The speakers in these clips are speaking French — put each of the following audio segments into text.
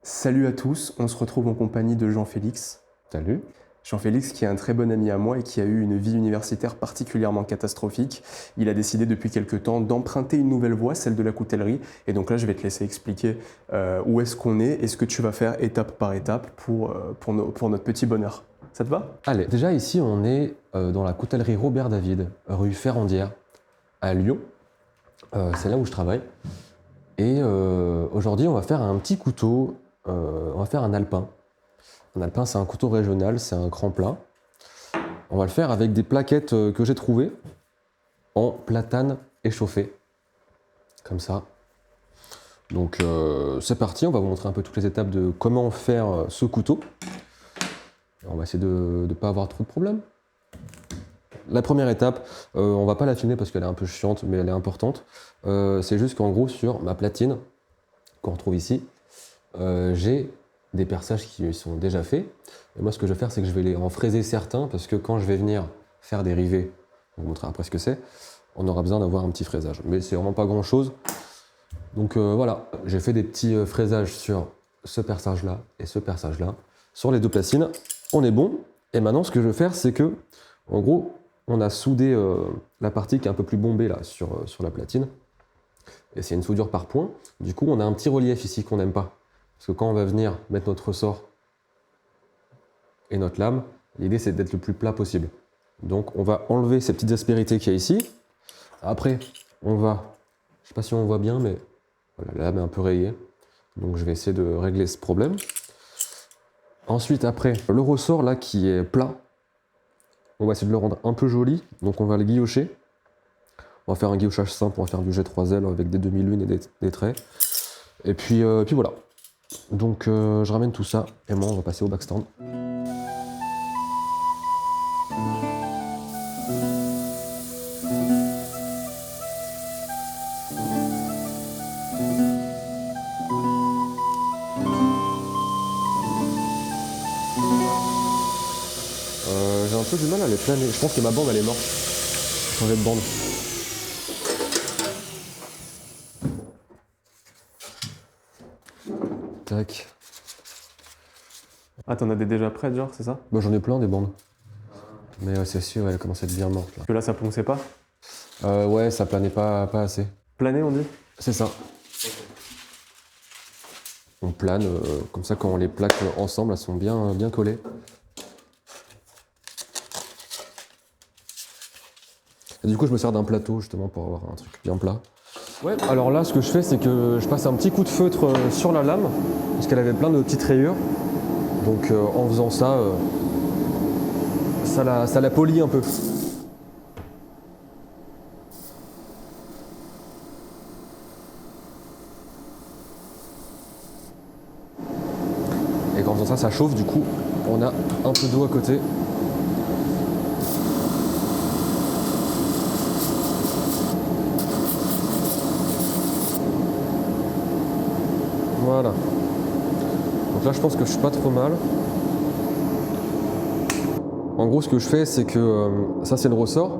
Salut à tous, on se retrouve en compagnie de Jean-Félix. Salut. Jean-Félix qui est un très bon ami à moi et qui a eu une vie universitaire particulièrement catastrophique. Il a décidé depuis quelque temps d'emprunter une nouvelle voie, celle de la coutellerie. Et donc là, je vais te laisser expliquer où est-ce qu'on est et ce que tu vas faire étape par étape pour notre petit bonheur. Ça te va? Allez, déjà ici on est dans la coutellerie Robert David, rue Ferrandière, à Lyon. C'est là où je travaille. Et aujourd'hui on va faire un petit couteau, on va faire un alpin. Un alpin c'est un couteau régional, c'est un cran plat. On va le faire avec des plaquettes que j'ai trouvées en platane échauffé. Comme ça. Donc c'est parti, on va vous montrer un peu toutes les étapes de comment faire ce couteau. On va essayer de ne pas avoir trop de problèmes. La première étape, on va pas la filmer parce qu'elle est un peu chiante, mais elle est importante. C'est juste qu'en gros, sur ma platine, qu'on retrouve ici, j'ai des perçages qui sont déjà faits. Et moi, ce que je vais faire, c'est que je vais les en fraiser certains, parce que quand je vais venir faire des rivets, je vous montrer après ce que c'est, on aura besoin d'avoir un petit fraisage. Mais c'est vraiment pas grand-chose. Donc voilà, j'ai fait des petits fraisages sur ce perçage-là et ce perçage-là. Sur les deux platines, on est bon. Et maintenant, ce que je vais faire, c'est que, en gros, on a soudé la partie qui est un peu plus bombée là sur la platine. Et c'est une soudure par point. Du coup, on a un petit relief ici qu'on n'aime pas. Parce que quand on va venir mettre notre ressort et notre lame, l'idée c'est d'être le plus plat possible. Donc on va enlever ces petites aspérités qu'il y a ici. Après, on va, je sais pas si on voit bien, mais voilà, la lame est un peu rayée. Donc je vais essayer de régler ce problème. Ensuite, après, le ressort là qui est plat, on va essayer de le rendre un peu joli. Donc on va le guillocher. On va faire un guillochage simple, on va faire du G3L avec des demi-lunes et des traits. Et puis voilà. Donc je ramène tout ça et moi on va passer au backstand. J'ai un peu du mal à les planer. Je pense que ma bande elle est morte. J'ai changé de bande. Tac. Ah, t'en as des déjà prêtes, genre, c'est ça? Bah, j'en ai plein des bandes. Mais c'est sûr, elle commence à être bien morte là. Parce que là, ça ponçait pas. Ouais, ça planait pas assez. Plané, on dit? C'est ça. On plane, comme ça quand on les plaque ensemble, elles sont bien collées. Et du coup, je me sers d'un plateau justement pour avoir un truc bien plat. Ouais, alors là, ce que je fais, c'est que je passe un petit coup de feutre sur la lame, parce qu'elle avait plein de petites rayures. Donc en faisant ça, ça la polit un peu. Et quand on faisant ça, ça chauffe, du coup, on a un peu d'eau à côté. Voilà. Donc là, je pense que je suis pas trop mal. En gros, ce que je fais, c'est que ça, c'est le ressort.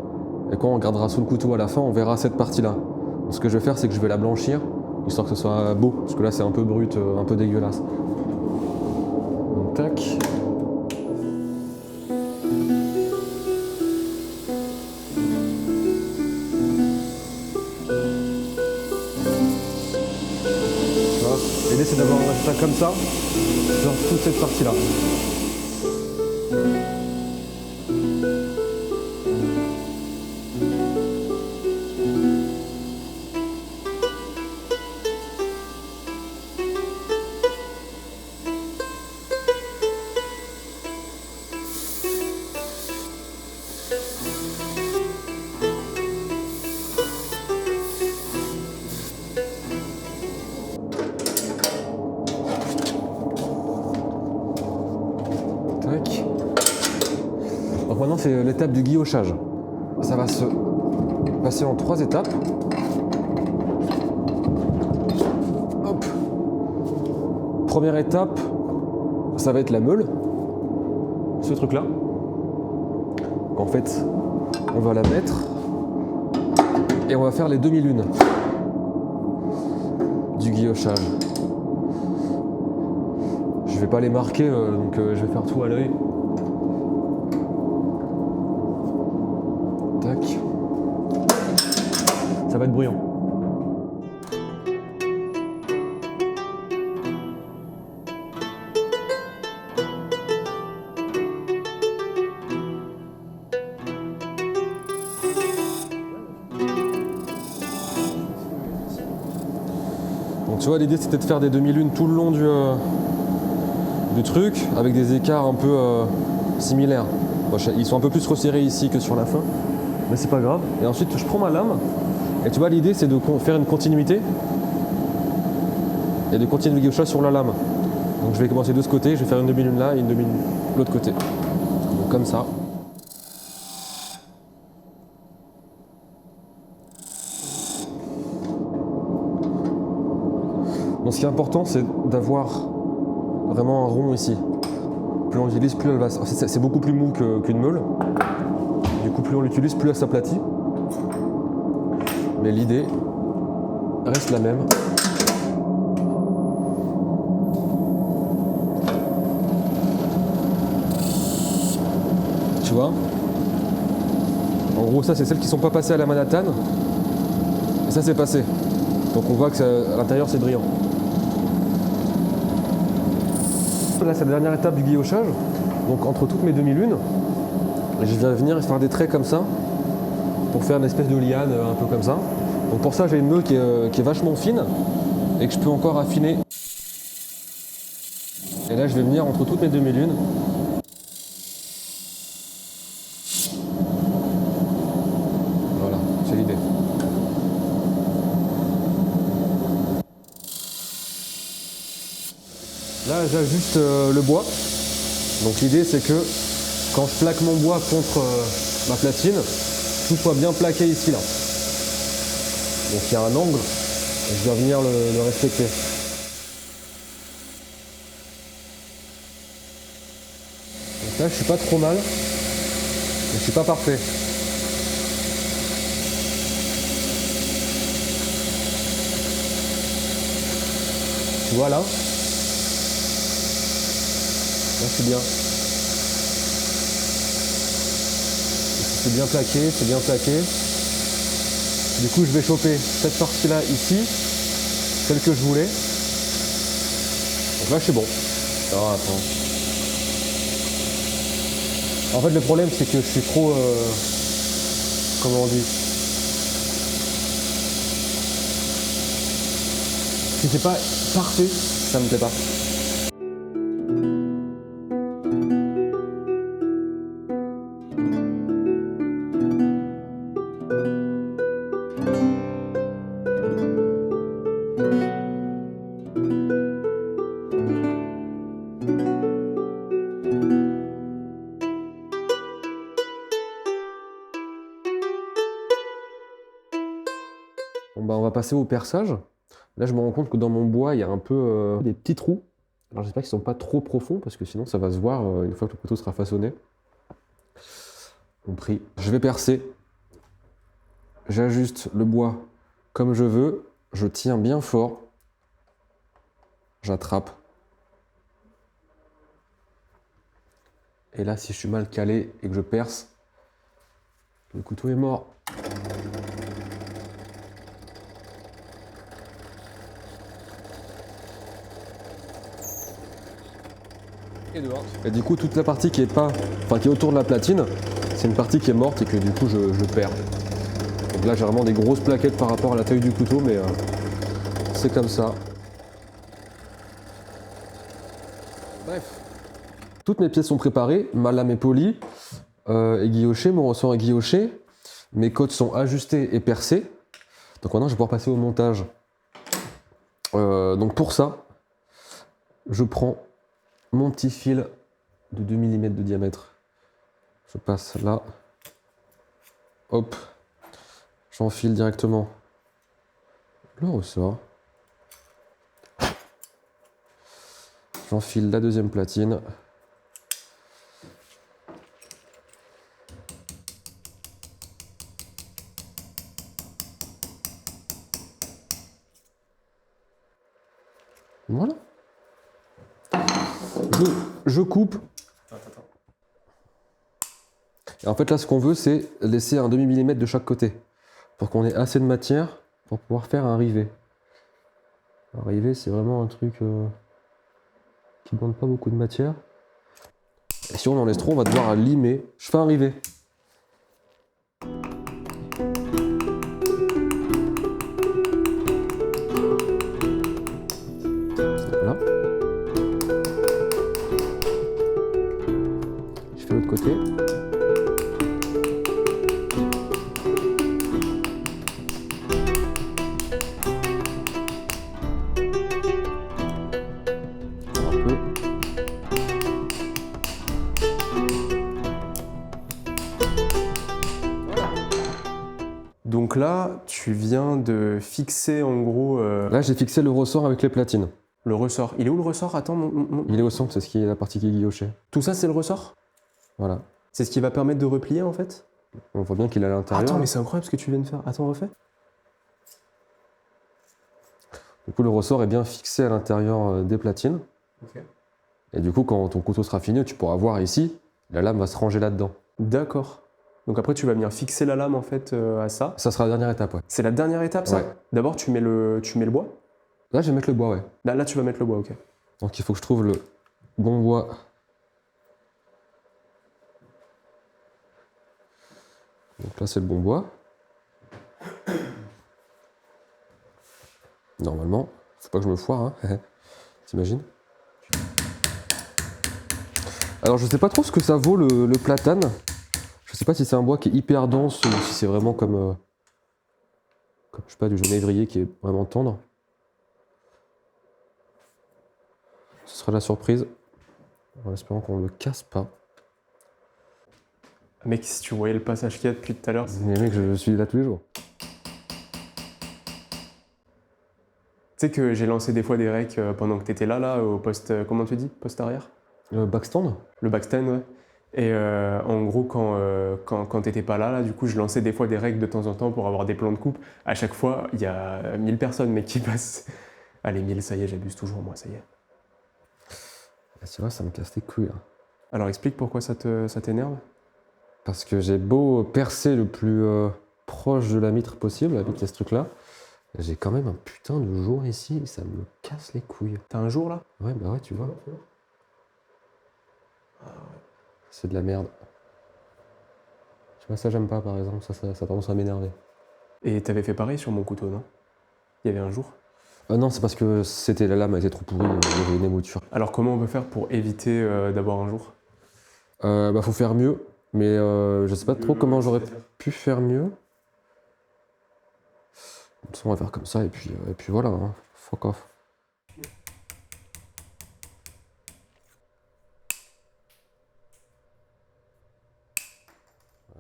Et quand on regardera sous le couteau à la fin, on verra cette partie-là. Donc, ce que je vais faire, c'est que je vais la blanchir, histoire que ce soit beau. Parce que là, c'est un peu brut, un peu dégueulasse. Donc, tac. L'idée c'est d'avoir un résultat comme ça, genre toute cette partie-là. Tac. Donc maintenant c'est l'étape du guillochage. Ça va se passer en 3 étapes. Hop. Première étape, ça va être la meule. Ce truc-là. En fait, on va la mettre et on va faire les demi-lunes du guillochage. je vais pas les marquer, donc je vais faire tout à l'œil. Tac. Ça va être bruyant. Donc tu vois, l'idée c'était de faire des demi-lunes tout le long du truc, avec des écarts un peu similaires. Bon, ils sont un peu plus resserrés ici que sur la fin, mais c'est pas grave. Et ensuite je prends ma lame, et tu vois l'idée c'est de faire une continuité, et de continuer le guillochage sur la lame. Donc je vais commencer de ce côté, je vais faire une demi-lune là et une demi-lune de l'autre côté. Donc comme ça. Donc ce qui est important, c'est d'avoir vraiment un rond ici. Plus on l'utilise, plus elle va... C'est beaucoup plus mou qu'une meule. Du coup, plus on l'utilise, plus elle s'aplatit. Mais l'idée reste la même. Tu vois? En gros, ça, c'est celles qui ne sont pas passées à la Manhattan. Et ça, c'est passé. Donc on voit que à l'intérieur, c'est brillant. Là, c'est la dernière étape du guillochage. Donc entre toutes mes demi-lunes, je vais venir faire des traits comme ça pour faire une espèce de liane un peu comme ça. Donc pour ça, j'ai une meule qui est vachement fine et que je peux encore affiner. Et là, je vais venir entre toutes mes demi-lunes. Voilà, c'est l'idée. Là, j'ajuste le bois. Donc l'idée, c'est que quand je plaque mon bois contre ma platine, tout soit bien plaqué ici, là. Donc il y a un angle, et je dois venir le respecter. Donc là, je suis pas trop mal, mais je suis pas parfait. Tu vois là? Là, c'est bien. C'est bien plaqué, c'est bien plaqué. Du coup, je vais choper cette partie-là ici, celle que je voulais. Donc là, je suis bon. Alors, attends. En fait, le problème, c'est que je suis trop... comment on dit? Si c'est pas parfait, ça me plaît pas. Bon, bah, on va passer au perçage. Là, je me rends compte que dans mon bois, il y a un peu des petits trous. Alors, j'espère qu'ils ne sont pas trop profonds, parce que sinon, ça va se voir une fois que le couteau sera façonné. Compris. Je vais percer. J'ajuste le bois comme je veux. Je tiens bien fort. J'attrape. Et là, si je suis mal calé et que je perce, le couteau est mort. Et du coup, toute la partie qui est autour de la platine, c'est une partie qui est morte et que du coup je perds. Donc là, j'ai vraiment des grosses plaquettes par rapport à la taille du couteau, mais c'est comme ça. Bref. Toutes mes pièces sont préparées, ma lame est polie, aiguillochée, mon ressort est aiguilloché, mes côtes sont ajustées et percées. Donc maintenant, je vais pouvoir passer au montage. Donc pour ça, je prends mon petit fil de 2 mm de diamètre. Je passe là. Hop. J'enfile directement le ressort. J'enfile la deuxième platine. Voilà. Je coupe. Attends. Et en fait, là, ce qu'on veut, c'est laisser un demi-millimètre de chaque côté pour qu'on ait assez de matière pour pouvoir faire un rivet. Un rivet, c'est vraiment un truc qui ne demande pas beaucoup de matière. Et si on en laisse trop, on va devoir limer. Je fais un rivet. Voilà. Je fais l'autre côté. Un peu. Donc là, tu viens de fixer en gros Là, j'ai fixé le ressort avec les platines. le ressort. Il est où le ressort? Attends, Il est au centre, c'est ce qui est la partie qui est guillochée. tout ça c'est le ressort? Voilà. C'est ce qui va permettre de replier en fait? On voit bien qu'il est à l'intérieur. Attends, mais c'est incroyable ce que tu viens de faire. Attends, refais. Du coup, le ressort est bien fixé à l'intérieur des platines. Ok. Et du coup, quand ton couteau sera fini, tu pourras voir ici, la lame va se ranger là-dedans. D'accord. Donc après, tu vas venir fixer la lame en fait à ça. Ça sera la dernière étape, ouais. C'est la dernière étape, ça? Ouais. D'abord, tu mets le bois? Là, je vais mettre le bois, ouais. Là, tu vas mettre le bois, ok. Donc, il faut que je trouve le bon bois. Donc là, c'est le bon bois. Normalement, faut pas que je me foire, hein. T'imagines? Alors, je sais pas trop ce que ça vaut le platane. Je sais pas si c'est un bois qui est hyper dense ou si c'est vraiment comme je sais pas, du genévrier qui est vraiment tendre. Ce sera la surprise. En espérant qu'on ne le casse pas. Mec, si tu voyais le passage qu'il y a depuis tout à l'heure, Mais mec, je suis là tous les jours. Tu sais que j'ai lancé des fois des recs pendant que t'étais là, au poste, comment tu dis? Poste arrière? Le backstand? Le backstand, ouais. Et en gros, quand t'étais pas là, du coup, je lançais des fois des recs de temps en temps pour avoir des plans de coupe. À chaque fois, il y a 1000 personnes, mec, qui passent. Allez, 1000, ça y est, j'abuse toujours, moi, ça y est. C'est vrai, ça me casse les couilles, hein. Alors, explique pourquoi ça t'énerve? Parce que j'ai beau percer le plus proche de la mitre possible avec ce truc-là, j'ai quand même un putain de jour ici et ça me casse les couilles. T'as un jour, là? Ouais, bah ouais, tu vois. C'est de la merde. Tu vois, ça j'aime pas par exemple, ça a tendance à m'énerver. Et t'avais fait pareil sur mon couteau, non? Il y avait un jour? Non, c'est parce que la lame était trop pourrie, il y avait une émouture. Alors, comment on peut faire pour éviter d'avoir un jour? Bah faut faire mieux, mais je sais pas trop comment j'aurais pu faire mieux. De toute façon, on va faire comme ça et puis voilà, hein. Fuck off.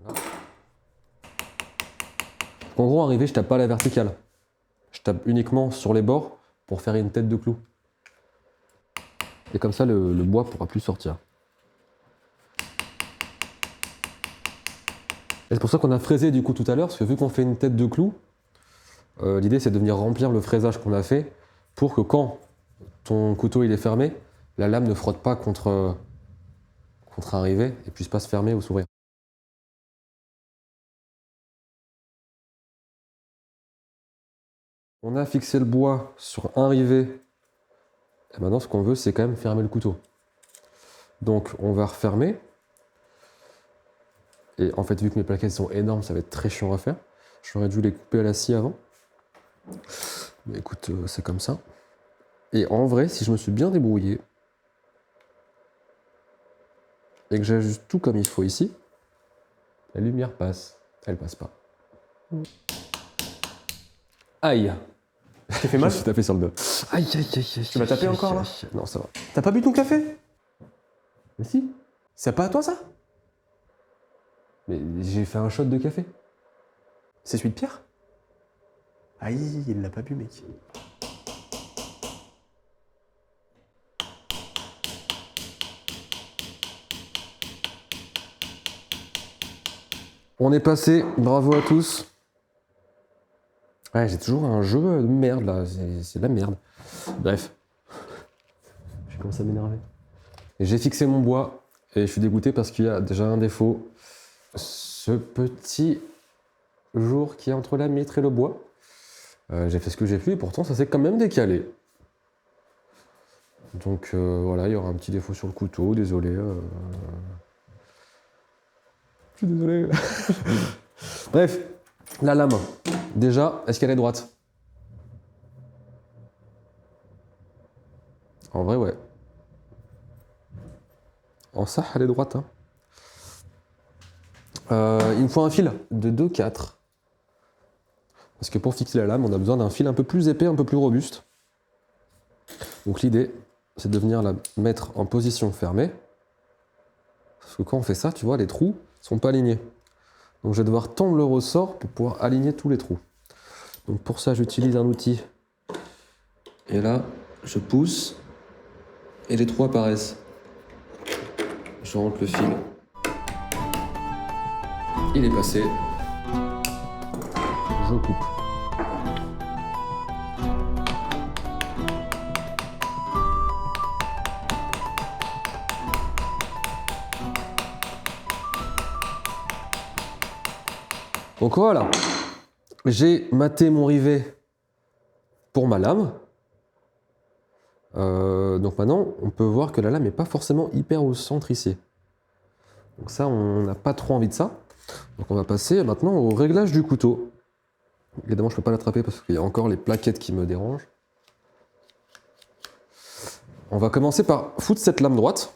Voilà. En gros, arrivé, je tape pas à la verticale. Je tape uniquement sur les bords pour faire une tête de clou. Et comme ça, le bois pourra plus sortir. Et c'est pour ça qu'on a fraisé du coup tout à l'heure, parce que vu qu'on fait une tête de clou, l'idée c'est de venir remplir le fraisage qu'on a fait pour que quand ton couteau il est fermé, la lame ne frotte pas contre un rivet et puisse pas se fermer ou s'ouvrir. On a fixé le bois sur un rivet. Et maintenant ce qu'on veut c'est quand même fermer le couteau. Donc on va refermer. Et en fait vu que mes plaquettes sont énormes, ça va être très chiant à faire. J'aurais dû les couper à la scie avant. Mais écoute, c'est comme ça. Et en vrai, si je me suis bien débrouillé, et que j'ajuste tout comme il faut ici, la lumière passe. Elle passe pas. Aïe! T'as fait mal? Je me suis tapé sur le dos. Aïe, aïe, aïe, aïe. Tu m'as tapé encore, là? Non, ça va. T'as pas bu ton café? Mais si. C'est pas à toi, ça? Mais j'ai fait un shot de café. C'est celui de Pierre? Aïe, il l'a pas bu, mec. On est passé, bravo à tous. Ouais, j'ai toujours un jeu de merde là, c'est de la merde. Bref. Je commence à m'énerver. Et j'ai fixé mon bois et je suis dégoûté parce qu'il y a déjà un défaut. Ce petit jour qui est entre la mitre et le bois. J'ai fait ce que j'ai pu et pourtant ça s'est quand même décalé. Donc voilà, il y aura un petit défaut sur le couteau, désolé. Je suis désolé. Bref, la lame. Déjà, est-ce qu'elle est droite? En vrai, ouais. En ça, elle est droite. Hein. Il me faut un fil de 2,4. Parce que pour fixer la lame, on a besoin d'un fil un peu plus épais, un peu plus robuste. Donc l'idée, c'est de venir la mettre en position fermée. Parce que quand on fait ça, tu vois, les trous ne sont pas alignés. Donc je vais devoir tendre le ressort pour pouvoir aligner tous les trous. Donc pour ça, j'utilise un outil. Et là, je pousse et les trous apparaissent. Je rentre le fil. Il est passé. Je coupe. Donc voilà, j'ai maté mon rivet pour ma lame. Donc maintenant, on peut voir que la lame n'est pas forcément hyper au centre ici. Donc ça, on n'a pas trop envie de ça. Donc on va passer maintenant au réglage du couteau. Évidemment, je ne peux pas l'attraper parce qu'il y a encore les plaquettes qui me dérangent. On va commencer par foutre cette lame droite.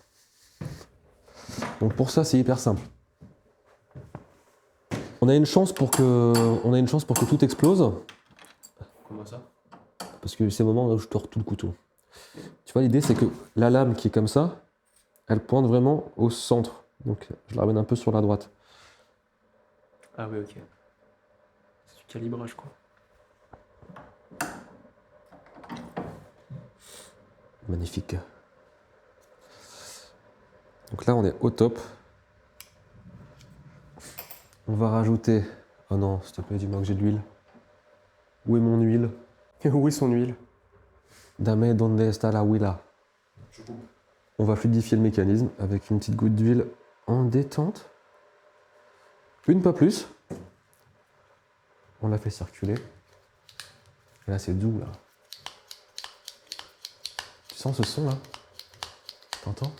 Donc pour ça, c'est hyper simple. On a une chance pour que tout explose. Comment ça? Parce que c'est le moment où je tords tout le couteau. Tu vois, l'idée, c'est que la lame qui est comme ça, elle pointe vraiment au centre. Donc je la ramène un peu sur la droite. Ah oui, ok. C'est du calibrage, quoi. Magnifique. Donc là, on est au top. On va rajouter... Oh non, s'il te plaît, dis-moi que j'ai de l'huile. Où est mon huile? Où est son huile? Dame donde está la huila? On va fluidifier le mécanisme avec une petite goutte d'huile en détente. Une, pas plus. On la fait circuler. Et là, c'est doux, là. Tu sens ce son, là? T'entends?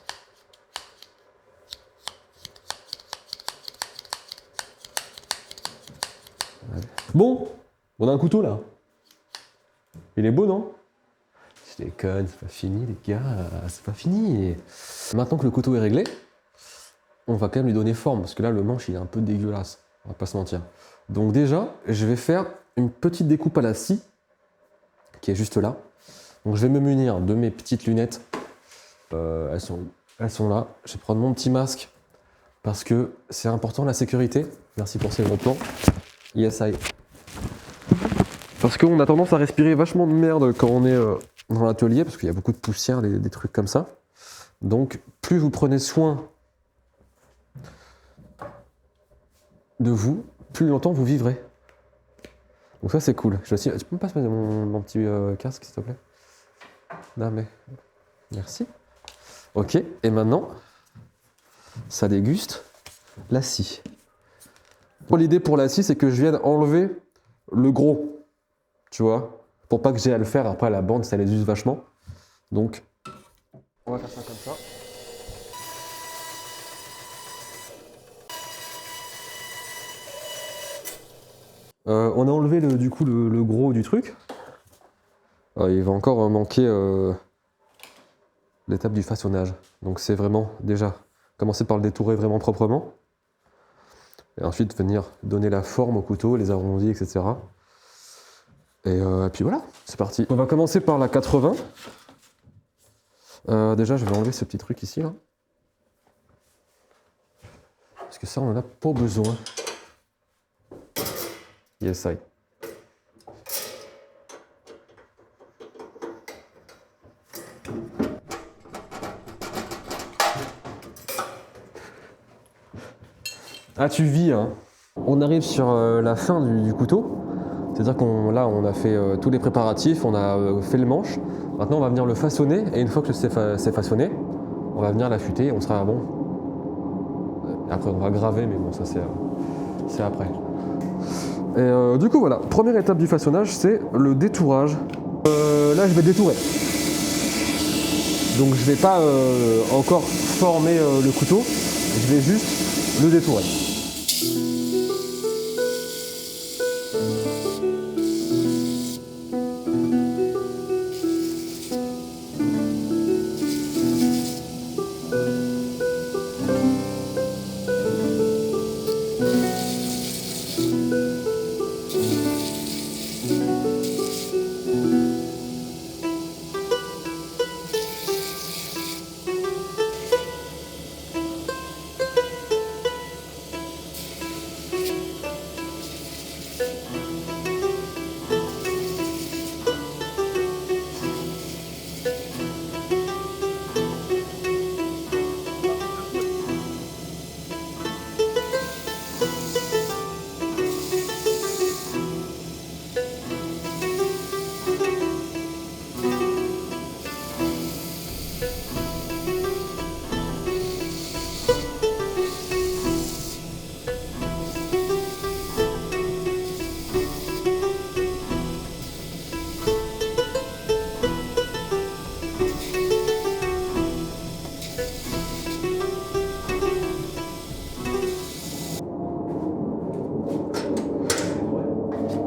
Ouais. Bon, on a un couteau, là. Il est beau, non? Je déconne, c'est pas fini, les gars. C'est pas fini. Maintenant que le couteau est réglé, on va quand même lui donner forme, parce que là, le manche, il est un peu dégueulasse. On va pas se mentir. Donc déjà, je vais faire une petite découpe à la scie, qui est juste là. Donc je vais me munir de mes petites lunettes. Elles sont là. Je vais prendre mon petit masque, parce que c'est important, la sécurité. Merci pour ces bons plans. Yes, I. Parce qu'on a tendance à respirer vachement de merde quand on est dans l'atelier, parce qu'il y a beaucoup de poussière, des trucs comme ça. Donc, plus vous prenez soin de vous, plus longtemps vous vivrez. Donc ça, c'est cool. Tu peux me passer mon petit casque, s'il te plaît? Non, mais... Merci. Ok, et maintenant, ça déguste la scie. L'idée pour la scie, c'est que je vienne enlever le gros, tu vois, pour pas que j'ai à le faire après la bande, ça les use vachement. Donc, on va faire ça comme ça. On a enlevé du coup le gros du truc. Il va encore manquer l'étape du façonnage. Donc c'est vraiment déjà commencer par le détourer vraiment proprement. Et ensuite venir donner la forme au couteau, les arrondis, etc. Et puis voilà, c'est parti. On va commencer par la 80. Déjà, je vais enlever ce petit truc ici, là. Parce que ça, on en a pas besoin. Yes, I. Ah, tu vis, hein. On arrive sur la fin du couteau. C'est-à-dire on a fait tous les préparatifs, on a fait le manche. Maintenant, on va venir le façonner. Et une fois que c'est façonné, on va venir l'affûter et on sera bon. Après on va graver, mais bon ça c'est après. Et du coup voilà, première étape du façonnage, c'est le détourage. Là je vais détourer. Donc je vais pas encore former le couteau, je vais juste le détourer.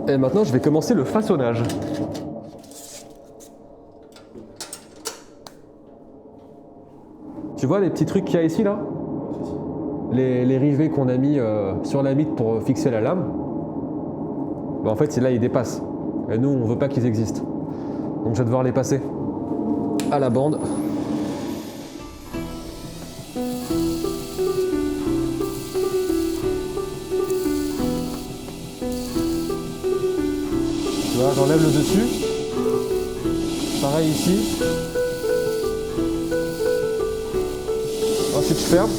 Et maintenant, je vais commencer le façonnage. Tu vois les petits trucs qu'il y a ici, là? Les rivets qu'on a mis sur la mitre pour fixer la lame. Bah, en fait, c'est là, ils dépassent. Et nous, on veut pas qu'ils existent. Donc, je vais devoir les passer à la bande. Voilà, j'enlève le dessus. Pareil ici. Ensuite, je ferme.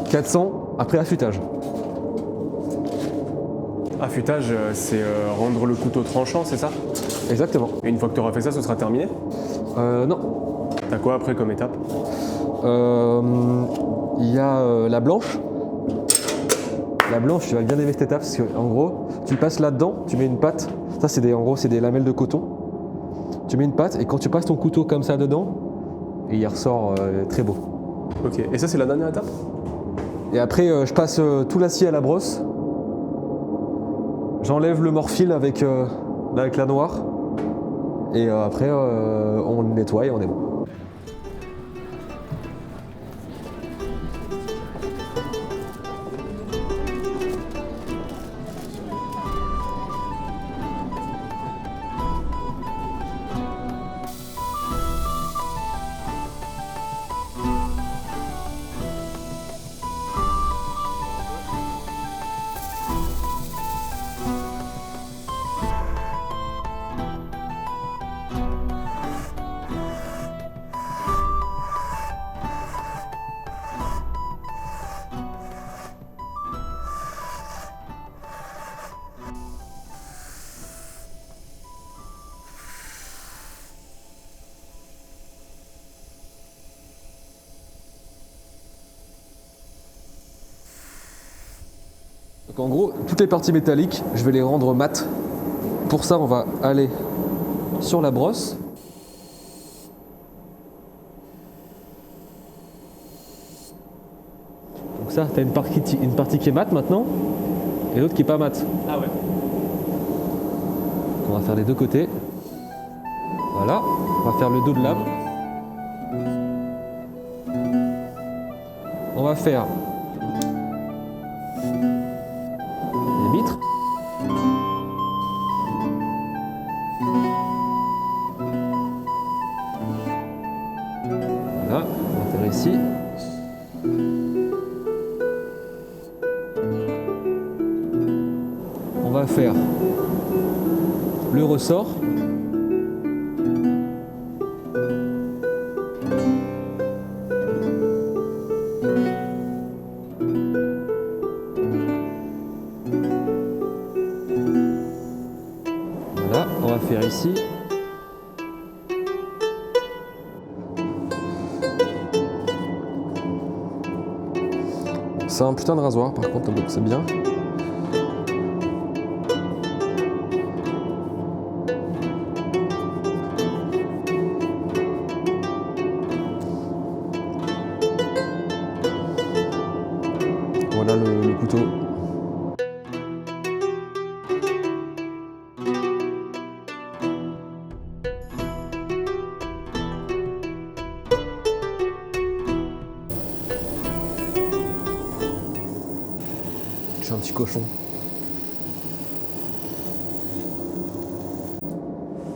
« 400 après affûtage. » Affûtage, c'est rendre le couteau tranchant, c'est ça? Exactement. Et une fois que tu auras fait ça, ce sera terminé? Non. T'as quoi après comme étape? Il y a la blanche. La blanche, tu vas bien aimer cette étape parce qu'en gros, tu passes là-dedans, tu mets une pâte. Ça, en gros, c'est des lamelles de coton. Tu mets une pâte et quand tu passes ton couteau comme ça dedans, il ressort très beau. Ok, et ça, c'est la dernière étape? Et après, je passe tout l'acier à la brosse. J'enlève le morphile avec la noire. Et après, on le nettoie et on est bon. Donc en gros, toutes les parties métalliques, je vais les rendre mates. Pour ça, on va aller sur la brosse. Donc ça, tu as une partie qui est mate maintenant, et l'autre qui est pas mate. Ah ouais. On va faire les deux côtés. Voilà, on va faire le dos de lame. On va faire les mitres. ici. On va faire le ressort. Voilà, on va faire ici. C'est un putain de rasoir par contre, donc c'est bien. Voilà le couteau. Je suis un petit cochon.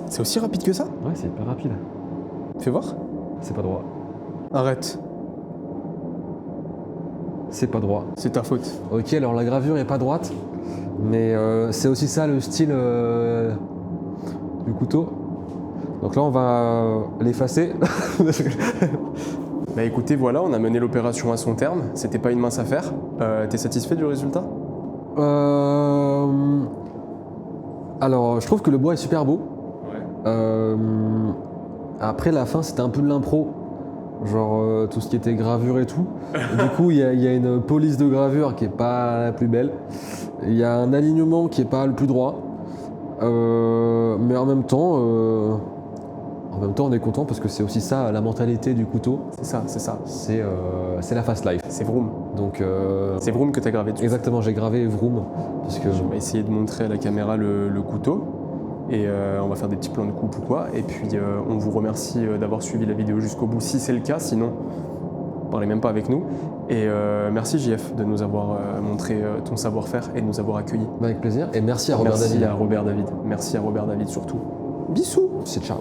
C'est aussi rapide que ça? Ouais, c'est hyper rapide. Fais voir. C'est pas droit. Arrête. C'est pas droit. C'est ta faute. Ok, alors la gravure est pas droite, mais c'est aussi ça le style du couteau. Donc là, on va l'effacer. Bah écoutez, voilà, on a mené l'opération à son terme. C'était pas une mince affaire. T'es satisfait du résultat? Alors, je trouve que le bois est super beau. Ouais. Après, la fin, c'était un peu de l'impro. Genre tout ce qui était gravure et tout. Et du coup, il y a une police de gravure qui est pas la plus belle. Il y a un alignement qui est pas le plus droit. Mais en même temps, on est content parce que c'est aussi ça la mentalité du couteau. C'est ça, c'est ça. C'est la fast life. C'est Vroom. Donc C'est Vroom que t'as gravé dessus. exactement, j'ai gravé Vroom parce que On va essayer de montrer à la caméra le couteau. Et on va faire des petits plans de coupe ou quoi. Et puis on vous remercie d'avoir suivi la vidéo jusqu'au bout si c'est le cas. Sinon, parlez même pas avec nous. Et merci JF de nous avoir montré ton savoir-faire et de nous avoir accueillis. avec plaisir. Et merci à Robert Merci David. à Robert David. Merci à Robert David surtout. Bisous. C'est ciao.